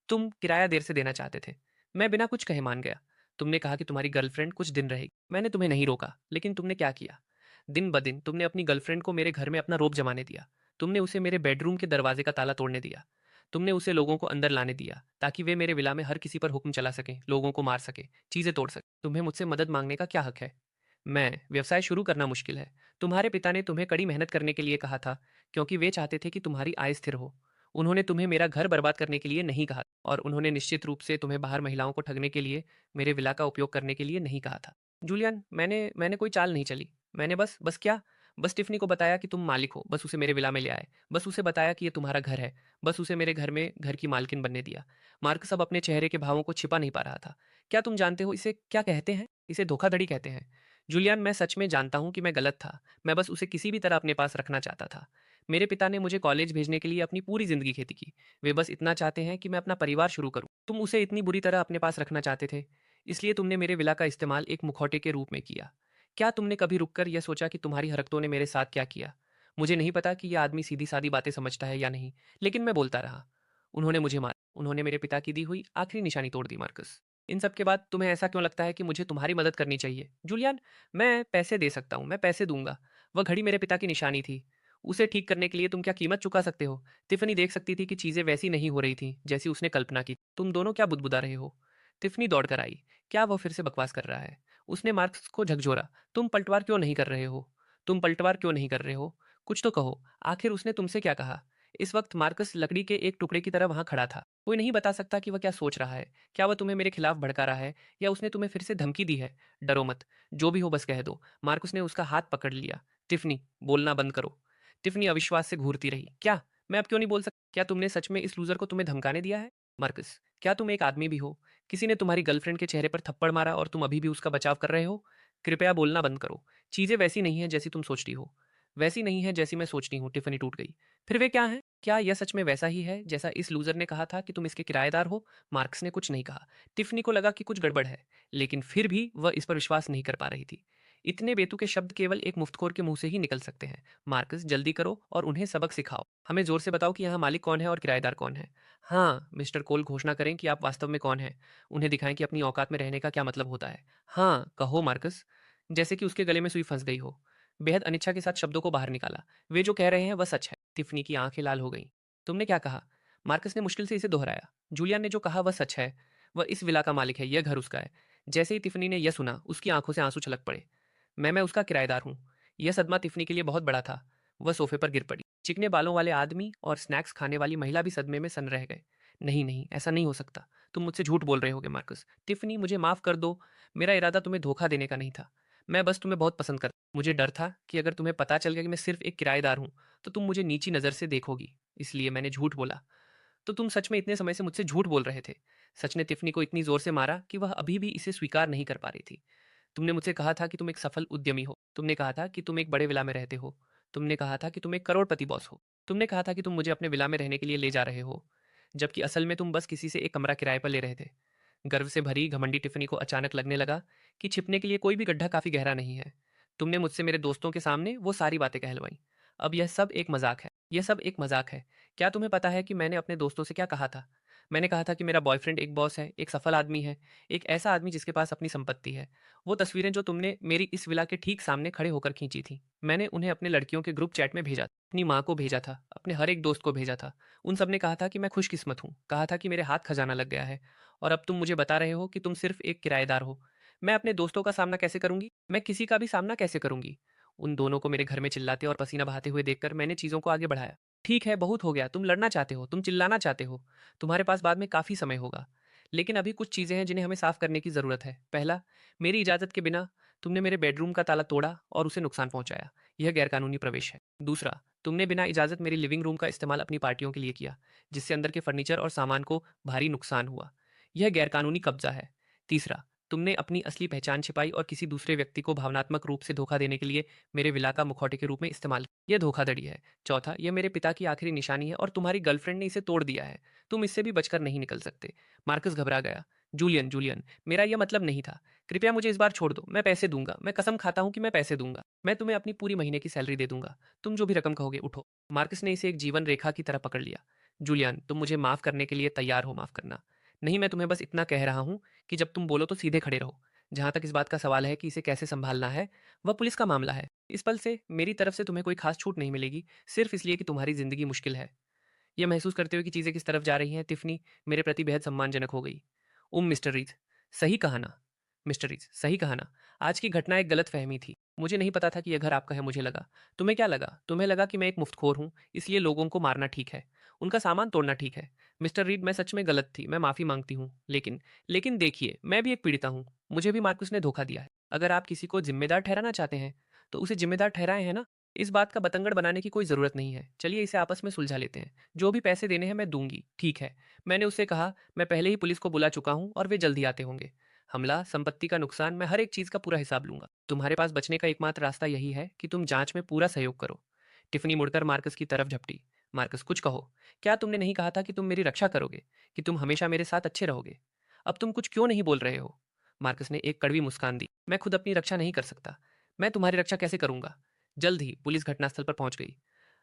तुम किराया देर से देना चाहते थे। मैं बिना कुछ कहे मान गया। तुमने कहा कि तुम्हारी गर्लफ्रेंड कुछ दिन रहेगी। मैंने तुम्हें नहीं रोका, लेकिन तुमने क्या किया? दिन ब दिन तुमने अपनी गर्लफ्रेंड को मेरे घर में अपना रोब जमाने दिया। तुमने उसे मेरे बेडरूम के दरवाजे का ताला तोड़ने दिया। तुमने उसे लोगों को अंदर लाने दिया ताकि वे मेरे विला में हर किसी पर हुक्म चला सकें, लोगों को मार सके, चीजें तोड़ सके। तुम्हें मुझसे मदद मांगने का क्या हक है? मैं व्यवसाय शुरू करना मुश्किल है। तुम्हारे पिता ने तुम्हें कड़ी मेहनत करने के लिए कहा था, क्योंकि वे चाहते थे कि तुम्हारी आय स्थिर हो। उन्होंने तुम्हें मेरा घर बर्बाद करने के लिए नहीं कहा और उन्होंने निश्चित रूप से तुम्हें बाहर महिलाओं को ठगने के लिए, मेरे विला का उपयोग करने के लिए नहीं कहा था। जूलियन, मैंने मैंने कोई चाल नहीं चली। मैंने बस क्या? बस टिफ़नी को बताया कि तुम मालिक हो, बस उसे मेरे विला में ले आए। बस उसे बताया कि ये तुम्हारा घर है। बस उसे मेरे घर में घर की मालकिन बनने दिया। मार्कस अब अपने चेहरे के भावों को छिपा नहीं पा रहा था। क्या तुम जानते हो इसे क्या कहते हैं? इसे धोखाधड़ी कहते हैं। जूलियन, मैं सच में जानता हूँ कि मैं गलत था। मैं बस उसे किसी भी तरह अपने पास रखना चाहता था। मेरे पिता ने मुझे कॉलेज भेजने के लिए अपनी पूरी ज़िंदगी खेती की। वे बस इतना चाहते हैं कि मैं अपना परिवार शुरू करूँ। तुम उसे इतनी बुरी तरह अपने पास रखना चाहते थे, इसलिए तुमने मेरे विला का इस्तेमाल एक मुखौटे के रूप में किया। क्या तुमने कभी रुककर यह सोचा कि तुम्हारी हरकतों ने मेरे साथ क्या किया? मुझे नहीं पता कि यह आदमी सीधी-सादी बातें समझता है या नहीं, लेकिन मैं बोलता रहा। उन्होंने मुझे मारा। उन्होंने मेरे पिता की दी हुई आखिरी निशानी तोड़ दी। मार्कस, इन सब के बाद तुम्हें ऐसा क्यों लगता है कि मुझे तुम्हारी मदद करनी चाहिए? जूलियन, मैं पैसे दे सकता हूँ, मैं पैसे दूँगा। वह घड़ी मेरे पिता की निशानी थी। उसे ठीक करने के लिए तुम क्या कीमत चुका सकते हो? टिफ़नी देख सकती थी कि चीज़ें वैसी नहीं हो रही थीं, जैसी उसने कल्पना की। तुम दोनों क्या बुदबुदा रहे हो? टिफ़नी दौड़कर आई। क्या वह फिर से बकवास कर रहा है? उसने मार्कस को झकझोरा। तुम पलटवार क्यों नहीं कर रहे हो? तुम पलटवार क्यों नहीं कर रहे हो? कुछ तो कहो। आखिर उसने तुमसे क्या कहा? इस वक्त मार्कस लकड़ी के एक टुकड़े की तरह वहां खड़ा था। कोई नहीं बता सकता कि वह क्या सोच रहा है। क्या वह तुम्हें मेरे खिलाफ भड़का रहा है या उसने तुम्हें फिर से धमकी दी है? डरो मत। जो भी हो बस कह दो। मार्कस ने उसका हाथ पकड़ लिया। टिफ़नी, बोलना बंद करो। टिफ़नी अविश्वास से घूरती रही। क्या? मैं अब क्यों नहीं बोल सकता? क्या तुमने सच में इस लूजर को तुम्हें धमकाने दिया है? मार्कस, क्या तुम एक आदमी भी हो? किसी ने तुम्हारी गर्लफ्रेंड के चेहरे पर थप्पड़ मारा और तुम अभी भी उसका बचाव कर रहे हो? कृपया बोलना बंद करो। चीजें वैसी नहीं हैं जैसी तुम सोचती हो। वैसी नहीं है जैसी मैं सोचती हूँ, टिफ़नी टूट गई। फिर वे क्या हैं? क्या यह सच में वैसा ही है जैसा इस लूज़र ने कहा था कि तुम इसके किराएदार हो? मार्कस ने कुछ नहीं कहा। टिफ़नी को लगा कि कुछ गड़बड़ है, लेकिन फिर भी वह इस पर विश्वास नहीं कर पा रही थी। इतने बेतुके शब्द केवल एक मुफ्तखोर के मुंह से ही निकल सकते हैं। मार्कस, जल्दी करो और उन्हें सबक सिखाओ। हमें जोर से बताओ कि यहाँ मालिक कौन है और किराएदार कौन है। हाँ, मिस्टर कोल, घोषणा करें कि आप वास्तव में कौन हैं। उन्हें दिखाएं कि अपनी औकात में रहने का क्या मतलब होता है। हाँ, कहो मार्कस। जैसे कि उसके गले में सुई फंस गई हो। बेहद अनिच्छा के साथ शब्दों को बाहर निकाला। वे जो कह रहे हैं वह सच है। टिफ़नी की आंखें लाल हो गईं। तुमने क्या कहा? मार्कस ने मुश्किल से इसे दोहराया। जूलियन ने जो कहा वह सच है। वह इस विला का मालिक है, यह घर उसका है। जैसे ही टिफ़नी ने यह सुना, उसकी आंखों से आंसू छलक पड़े। मैं उसका किराएदार हूँ। यह सदमा टिफ़नी के लिए बहुत बड़ा था। वह सोफे पर गिर पड़ी। चिकने बालों वाले आदमी और स्नैक्स खाने वाली महिला भी सदमे में सन रह गए। नहीं, नहीं, ऐसा नहीं हो सकता। तुम मुझसे झूठ बोल रहे होगे मार्कस। टिफ़नी, मुझे माफ़ कर दो। मेरा इरादा तुम्हें धोखा देने का नहीं था। मैं बस तुम्हें बहुत पसंद करता। मुझे डर था कि अगर तुम्हें पता चल गया कि मैं सिर्फ़ एक किराएदार हूँ, तो तुम मुझे नीची नज़र से देखोगी। इसलिए मैंने झूठ बोला। तो तुम सच में इतने समय से मुझसे झूठ बोल रहे थे। सच ने टिफ़नी को इतनी ज़ोर से मारा कि वह अभी भी इसे स्वीकार नहीं कर पा रही थी। तुमने मुझसे कहा था कि तुम एक सफल उद्यमी हो। तुमने कहा था कि तुम एक बड़े विला में रहते हो। तुमने कहा था कि तुम एक करोड़पति बॉस हो। तुमने कहा था कि तुम मुझे अपने विला में रहने के लिए ले जा रहे हो, जबकि असल में तुम बस किसी से एक कमरा किराए पर ले रहे थे। गर्व से भरी घमंडी टिफ़नी को अचानक लगने लगा कि छिपने के लिए कोई भी गड्ढा काफ़ी गहरा नहीं है। तुमने मुझसे मेरे दोस्तों के सामने वो सारी बातें कहलवाईं। अब यह सब एक मज़ाक है। यह सब एक मज़ाक है। क्या तुम्हें पता है कि मैंने अपने दोस्तों से क्या कहा था? मैंने कहा था कि मेरा बॉयफ्रेंड एक बॉस है, एक सफल आदमी है, एक ऐसा आदमी जिसके पास अपनी संपत्ति है। वो तस्वीरें जो तुमने मेरी इस विला के ठीक सामने खड़े होकर खींची थी, मैंने उन्हें अपने लड़कियों के ग्रुप चैट में भेजा था। अपनी माँ को भेजा था, अपने हर एक दोस्त को भेजा था। उन सब ने कहा था कि मैं खुशकिस्मत हूँ, कहा था कि मेरे हाथ खजाना लग गया है। और अब तुम मुझे बता रहे हो कि तुम सिर्फ एक किराएदार हो। मैं अपने दोस्तों का सामना कैसे करूंगी? मैं किसी का भी सामना कैसे करूंगी? उन दोनों को मेरे घर में चिल्लाते और पसीना बहाते हुए देखकर मैंने चीज़ों को आगे बढ़ाया। ठीक है, बहुत हो गया। तुम लड़ना चाहते हो, तुम चिल्लाना चाहते हो। तुम्हारे पास बाद में काफ़ी समय होगा। लेकिन अभी कुछ चीज़ें हैं जिन्हें हमें साफ करने की ज़रूरत है। पहला, मेरी इजाज़त के बिना तुमने मेरे बेडरूम का ताला तोड़ा और उसे नुकसान पहुंचाया। यह गैरकानूनी प्रवेश है। दूसरा, तुमने बिना इजाज़त मेरी लिविंग रूम का इस्तेमाल अपनी पार्टियों के लिए किया, जिससे अंदर के फर्नीचर और सामान को भारी नुकसान हुआ। यह गैरकानूनी कब्जा है। तीसरा, तुमने अपनी असली पहचान छिपाई और किसी दूसरे व्यक्ति को भावनात्मक रूप से धोखा देने के लिए मेरे विला का मुखौटे के रूप में इस्तेमाल किया। यह धोखाधड़ी है। चौथा, यह मेरे पिता की आखिरी निशानी है और तुम्हारी गर्लफ्रेंड ने इसे तोड़ दिया है। तुम इससे भी बचकर नहीं निकल सकते। मार्कस घबरा गया। जूलियन, जूलियन, मेरा यह मतलब नहीं था। कृपया मुझे इस बार छोड़ दो। मैं पैसे दूंगा। मैं कसम खाता हूँ कि मैं पैसे दूंगा। मैं तुम्हें अपनी पूरी महीने की सैलरी दे दूंगा। तुम जो भी रकम कहोगे, उठो। मार्कस ने इसे एक जीवन रेखा की तरह पकड़ लिया। जूलियन, तुम मुझे माफ़ करने के लिए तैयार हो, माफ़ करना। नहीं, मैं तुम्हें बस इतना कह रहा हूँ कि जब तुम बोलो तो सीधे खड़े रहो। जहाँ तक इस बात का सवाल है कि इसे कैसे संभालना है, वह पुलिस का मामला है। इस पल से मेरी तरफ से तुम्हें कोई खास छूट नहीं मिलेगी, सिर्फ इसलिए कि तुम्हारी ज़िंदगी मुश्किल है। यह महसूस करते हुए कि चीज़ें किस तरफ जा रही हैं, टिफ़नी मेरे प्रति बेहद सम्मानजनक हो गई। मिस्टर रीज, सही कहा ना? मिस्टर रीज, सही कहा ना? आज की घटना एक गलतफ़हमी थी। मुझे नहीं पता था कि यह घर आपका है, मुझे लगा। तुम्हें क्या लगा? तुम्हें लगा कि मैं एक मुफ्तखोर हूँ, इसलिए लोगों को मारना ठीक है, उनका सामान तोड़ना ठीक है। मिस्टर रीड, मैं सच में गलत थी, मैं माफ़ी माँगती हूँ। लेकिन देखिए, मैं भी एक पीड़िता हूँ। मुझे भी मार्कस ने धोखा दिया है। अगर आप किसी को ज़िम्मेदार ठहराना चाहते हैं, तो उसे ज़िम्मेदार ठहराएँ, है ना? इस बात का बतंगड़ बनाने की कोई ज़रूरत नहीं है। चलिए इसे आपस में सुलझा लेते हैं। जो भी पैसे देने हैं मैं दूँगी, ठीक है। मैंने उससे कहा, मैं पहले ही पुलिस को बुला चुका हूँ और वे जल्द ही आते होंगे। हमला, संपत्ति का नुकसान, मैं हर एक चीज़ का पूरा हिसाब लूँगा। तुम्हारे पास बचने का एकमात्र रास्ता यही है कि तुम जाँच में पूरा सहयोग करो। टिफ़नी मुड़कर मार्कस की तरफ झपटी। मार्कस, कुछ कहो। क्या तुमने नहीं कहा था कि तुम मेरी रक्षा करोगे? कि तुम हमेशा मेरे साथ अच्छे रहोगे? अब तुम कुछ क्यों नहीं बोल रहे हो? मार्कस ने एक कड़वी मुस्कान दी। मैं खुद अपनी रक्षा नहीं कर सकता। मैं तुम्हारी रक्षा कैसे करूँगा? जल्द ही पुलिस घटनास्थल पर पहुंच गई।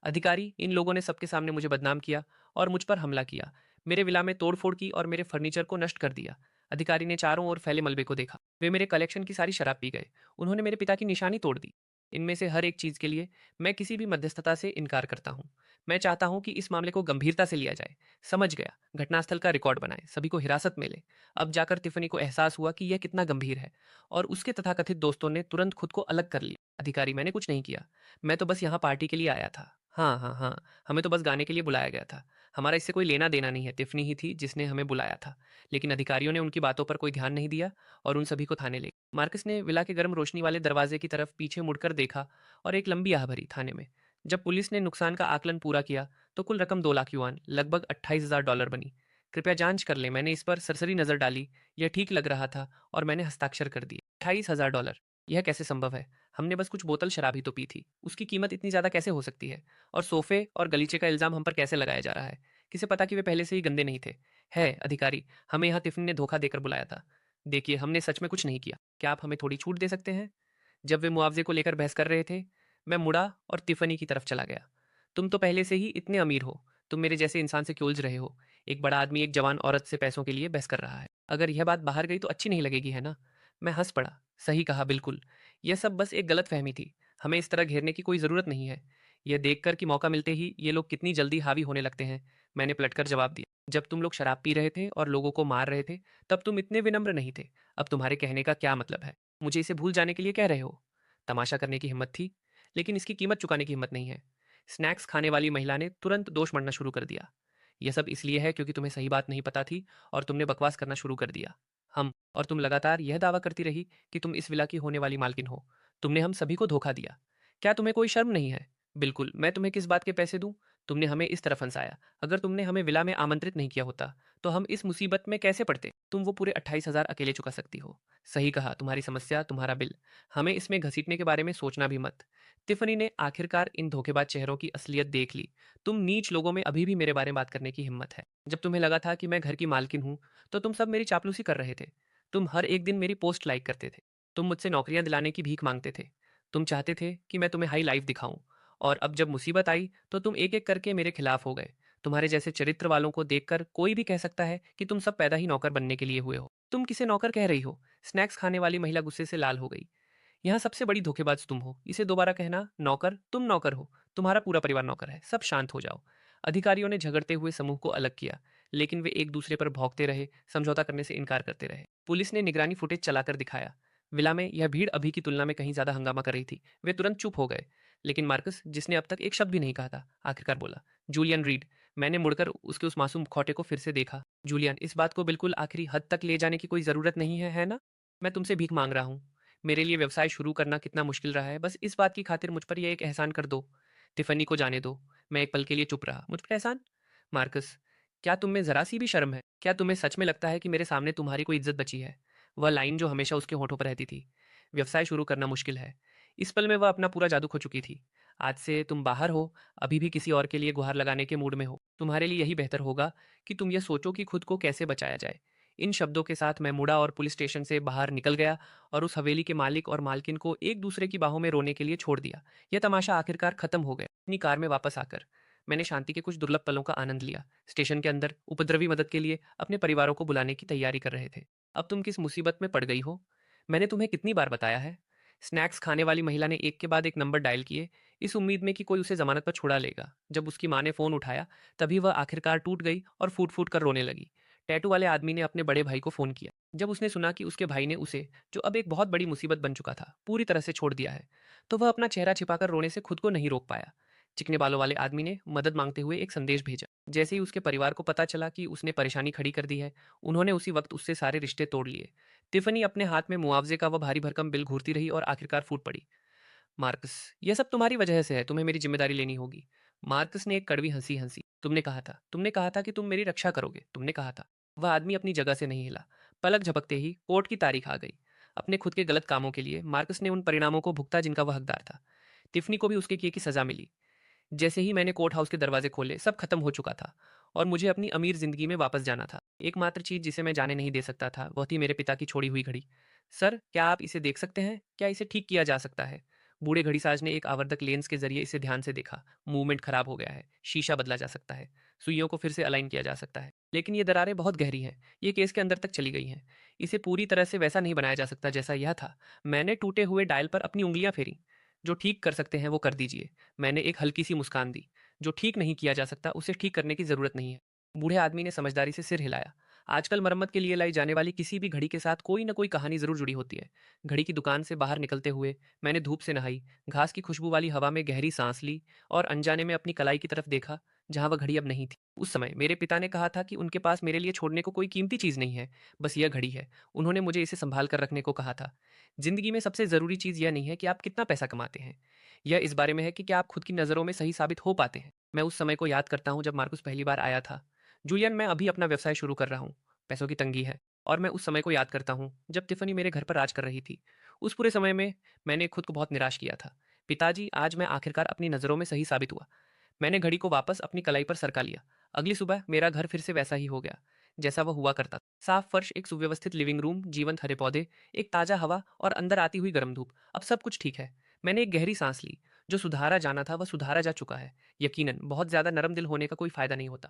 अधिकारी, इन लोगों ने सबके सामने मुझे बदनाम किया और मुझ पर हमला किया। मेरे विला में तोड़फोड़ की और मेरे फर्नीचर को नष्ट कर दिया। अधिकारी ने चारों ओर फैले मलबे को देखा। वे मेरे कलेक्शन की सारी शराब पी गए। उन्होंने मेरे पिता की निशानी तोड़ दी। इनमें से हर एक चीज़ के लिए मैं किसी भी मध्यस्थता से इनकार करता हूँ। मैं चाहता हूँ कि इस मामले को गंभीरता से लिया जाए। समझ गया। घटनास्थल का रिकॉर्ड बनाए, सभी को हिरासत में ले। अब जाकर टिफ़नी को एहसास हुआ कि यह कितना गंभीर है और उसके तथाकथित दोस्तों ने तुरंत खुद को अलग कर लिया। अधिकारी, मैंने कुछ नहीं किया। मैं तो बस यहाँ पार्टी के लिए आया था। हाँ, हाँ, हाँ, हमें तो बस गाने के लिए बुलाया गया था। हमारा इससे कोई लेना-देना नहीं है, टिफ़नी ही थी जिसने हमें बुलाया था। लेकिन अधिकारियों ने उनकी बातों पर कोई ध्यान नहीं दिया और उन सभी को थाने ले गए। मार्कस ने विला के गर्म रोशनी वाले दरवाजे की तरफ पीछे मुड़कर देखा और एक लंबी आह भरी थाने में। जब पुलिस ने नुकसान का आकलन पूरा किया, तो कुल रकम 2 लाख युआन, लगभग $28,000 बनी। कृपया जाँच कर लें, मैंने इस पर सरसरी नज़र डाली, यह ठीक लग रहा था और मैंने हस्ताक्षर कर दिए। $28,000। यह कैसे संभव है? हमने बस कुछ बोतल शराब ही तो पी थी। उसकी कीमत इतनी ज़्यादा कैसे हो सकती है? और सोफ़े और गलीचे का इल्ज़ाम हम पर कैसे लगाया जा रहा है? किसे पता कि वे पहले से ही गंदे नहीं थे? है, अधिकारी, हमें यहाँ टिफ़िन ने धोखा देकर बुलाया था। देखिए, हमने सच में कुछ नहीं किया। क्या आप हमें थोड़ी छूट दे सकते हैं? जब वे मुआवजे को लेकर बहस कर रहे थे, मैं मुड़ा और तिफ़नी की तरफ चला गया। तुम तो पहले से ही इतने अमीर हो। तुम मेरे जैसे इंसान से क्यों उलझ रहे हो? एक बड़ा आदमी एक जवान औरत से पैसों के लिए बहस कर रहा है। अगर यह बात बाहर गई तो अच्छी नहीं लगेगी, है ना? मैं हँस पड़ा। सही कहा, बिल्कुल। यह सब बस एक गलतफ़हमी थी। हमें इस तरह घेरने की कोई ज़रूरत नहीं है। यह देखकर कि मौका मिलते ही ये लोग कितनी जल्दी हावी होने लगते हैं, मैंने पलटकर जवाब दिया। जब तुम लोग शराब पी रहे थे और लोगों को मार रहे थे, तब तुम इतने विनम्र नहीं थे। अब तुम्हारे कहने का क्या मतलब है? मुझे इसे भूल जाने के लिए कह रहे हो? तमाशा करने की हिम्मत थी, लेकिन इसकी कीमत चुकाने की हिम्मत नहीं है। स्नैक्स खाने वाली महिला ने तुरंत दोष मढ़ना शुरू कर दिया। यह सब इसलिए है क्योंकि तुम्हें सही बात नहीं पता थी और तुमने बकवास करना शुरू कर दिया। हम और तुम लगातार यह दावा करती रही कि तुम इस विला की होने वाली मालकिन हो। तुमने हम सभी को धोखा दिया। क्या तुम्हें कोई शर्म नहीं है? बिल्कुल, मैं तुम्हें किस बात के पैसे दूं? तुमने हमें इस तरह फंसाया। अगर तुमने हमें विला में आमंत्रित नहीं किया होता, तो हम इस मुसीबत में कैसे पड़ते? तुम वो पूरे 28,000 अकेले चुका सकती हो। सही कहा, तुम्हारी समस्या, तुम्हारा बिल। हमें इसमें घसीटने के बारे में सोचना भी मत। टिफ़नी ने आखिरकार इन धोखेबाज चेहरों की असलियत देख ली। तुम नीच लोगों में अभी भी मेरे बारे में बात करने की हिम्मत है। जब तुम्हें लगा था कि मैं घर की मालकिन हूँ, तो तुम सब मेरी चापलूसी कर रहे थे। तुम हर एक दिन मेरी पोस्ट लाइक करते थे। तुम मुझसे नौकरियां दिलाने की भीख मांगते थे। तुम चाहते थे कि मैं तुम्हें हाई लाइफ दिखाऊं। और अब जब मुसीबत आई तो तुम एक एक करके मेरे खिलाफ हो गए। तुम्हारे जैसे चरित्र वालों को देखकर कोई भी कह सकता है कि तुम सब पैदा ही नौकर बनने के लिए हुए हो। तुम किसे नौकर कह रही हो? स्नैक्स खाने वाली महिला गुस्से से लाल हो गई। यहाँ सबसे बड़ी धोखेबाज तुम हो। इसे दोबारा कहना, नौकर, तुम नौकर हो। तुम्हारा पूरा परिवार नौकर है। सब शांत हो जाओ। अधिकारियों ने झगड़ते हुए समूह को अलग किया, लेकिन वे एक दूसरे पर भौंकते रहे, समझौता करने से इनकार करते रहे। पुलिस ने निगरानी फुटेज चलाकर दिखाया। विला में यह भीड़ अभी की तुलना में कहीं ज्यादा हंगामा कर रही थी। वे तुरंत चुप हो गए। लेकिन मार्कस, जिसने अब तक एक शब्द भी नहीं कहा था, आखिरकार बोला, जूलियन रीड। मैंने मुड़कर उसके उस मासूम मुखौटे को फिर से देखा। जूलियन, इस बात को बिल्कुल आखिरी हद तक ले जाने की कोई जरूरत नहीं है, है ना? मैं तुमसे भीख मांग रहा हूँ। मेरे लिए व्यवसाय शुरू करना कितना मुश्किल रहा है, बस इस बात की खातिर मुझ पर यह एक एहसान कर दो। टिफनी को जाने दो। मैं एक पल के लिए चुप रहा। मुझ पर एहसान? मार्कस, क्या तुम में जरा सी भी शर्म है? क्या तुम्हें सच में लगता है कि मेरे सामने तुम्हारी कोई इज्जत बची है? वह लाइन जो हमेशा उसके होठों पर रहती थी। व्यवसाय शुरू करना मुश्किल है। इस पल में वह अपना पूरा जादू खो चुकी थी। आज से तुम बाहर हो, अभी भी किसी और के लिए गुहार लगाने के मूड में हो। तुम्हारे लिए यही बेहतर होगा कि तुम यह सोचो कि खुद को कैसे बचाया जाए। इन शब्दों के साथ मैं मुड़ा और पुलिस स्टेशन से बाहर निकल गया और उस हवेली के मालिक और मालकिन को एक दूसरे की बाहों में रोने के लिए छोड़ दिया। यह तमाशा आखिरकार खत्म हो गया। अपनी कार में वापस आकर मैंने शांति के कुछ दुर्लभ पलों का आनंद लिया। स्टेशन के अंदर उपद्रवी मदद के लिए अपने परिवारों को बुलाने की तैयारी कर रहे थे। अब तुम किस मुसीबत में पड़ गई हो? मैंने तुम्हें कितनी बार बताया है? स्नैक्स खाने वाली महिला ने एक के बाद एक नंबर डायल किए, इस उम्मीद में कि कोई उसे जमानत पर छुड़ा लेगा। जब उसकी माँ ने फोन उठाया, तभी वह आखिरकार टूट गई और फूट फूट कर रोने लगी। टैटू वाले आदमी ने अपने बड़े भाई को फ़ोन किया। जब उसने सुना कि उसके भाई ने उसे, जो अब एक बहुत बड़ी मुसीबत बन चुका था, पूरी तरह से छोड़ दिया है, तो वह अपना चेहरा छिपाकर रोने से खुद को नहीं रोक पाया। चिकने बालों वाले आदमी ने मदद मांगते हुए एक संदेश भेजा। जैसे ही उसके परिवार को पता चला कि उसने परेशानी खड़ी कर दी है, उन्होंने उसी वक्त उससे सारे रिश्ते तोड़ लिए। टिफनी अपने हाथ में मुआवजे का वह भारी भरकम बिल घूरती रही और आखिरकार फूट पड़ी। मार्कस, यह सब तुम्हारी वजह से है, तुम्हें मेरी जिम्मेदारी लेनी होगी। मार्कस ने एक कड़वी हंसी हंसी। तुमने कहा था कि तुम मेरी रक्षा करोगे, तुमने कहा था। वह आदमी अपनी जगह से नहीं हिला। पलक झपकते ही कोर्ट की तारीख आ गई। अपने खुद के गलत कामों के लिए मार्कस ने उन परिणामों को भुगता जिनका वह हकदार था। टिफनी को भी उसके किए की सजा मिली। जैसे ही मैंने कोर्ट हाउस के दरवाजे खोले, सब खत्म हो चुका था और मुझे अपनी अमीर जिंदगी में वापस जाना था। एकमात्र चीज जिसे मैं जाने नहीं दे सकता था, वह थी मेरे पिता की छोड़ी हुई घड़ी। सर, क्या आप इसे देख सकते हैं? क्या इसे ठीक किया जा सकता है? बूढ़े घड़ीसाज ने एक आवर्धक लेंस के जरिए इसे ध्यान से देखा। मूवमेंट खराब हो गया है। शीशा बदला जा सकता है। सुइयों को फिर से अलाइन किया जा सकता है, लेकिन ये दरारें बहुत गहरी हैं। ये केस के अंदर तक चली गई हैं। इसे पूरी तरह से वैसा नहीं बनाया जा सकता जैसा यह था। मैंने टूटे हुए डायल पर अपनी उंगलियां फेरी। जो ठीक कर सकते हैं वो कर दीजिए। मैंने एक हल्की सी मुस्कान दी। जो ठीक नहीं किया जा सकता उसे ठीक करने की ज़रूरत नहीं है। बूढ़े आदमी ने समझदारी से सिर हिलाया। आजकल मरम्मत के लिए लाई जाने वाली किसी भी घड़ी के साथ कोई न कोई कहानी ज़रूर जुड़ी होती है। घड़ी की दुकान से बाहर निकलते हुए मैंने धूप से नहाई, घास की खुशबू वाली हवा में गहरी सांस ली और अनजाने में अपनी कलाई की तरफ देखा, जहाँ वह घड़ी अब नहीं थी। उस समय मेरे पिता ने कहा था कि उनके पास मेरे लिए छोड़ने को कोई कीमती चीज़ नहीं है, बस यह घड़ी है। उन्होंने मुझे इसे संभाल कर रखने को कहा था। जिंदगी में सबसे ज़रूरी चीज़ यह नहीं है कि आप कितना पैसा कमाते हैं, यह इस बारे में है कि क्या आप खुद की नज़रों में सही साबित हो पाते हैं। मैं उस समय को याद करता हूँ जब मार्कुस पहली बार आया था। जूलियन, मैं अभी अपना व्यवसाय शुरू कर रहा हूँ। पैसों की तंगी है। और मैं उस समय को याद करता हूँ जब टिफ़नी मेरे घर पर राज कर रही थी। उस पूरे समय में मैंने खुद को बहुत निराश किया था। पिताजी, आज मैं आखिरकार अपनी नज़रों में सही साबित हुआ। मैंने घड़ी को वापस अपनी कलाई पर सरका लिया। अगली सुबह मेरा घर फिर से वैसा ही हो गया, जैसा वह हुआ करता था। साफ फर्श, एक सुव्यवस्थित लिविंग रूम, जीवंत हरे पौधे, एक ताज़ा हवा और अंदर आती हुई गर्म धूप। अब सब कुछ ठीक है। मैंने एक गहरी सांस ली। जो सुधारा जाना था वह सुधारा जा चुका है। यकीनन बहुत ज़्यादा नरम दिल होने का कोई फ़ायदा नहीं होता।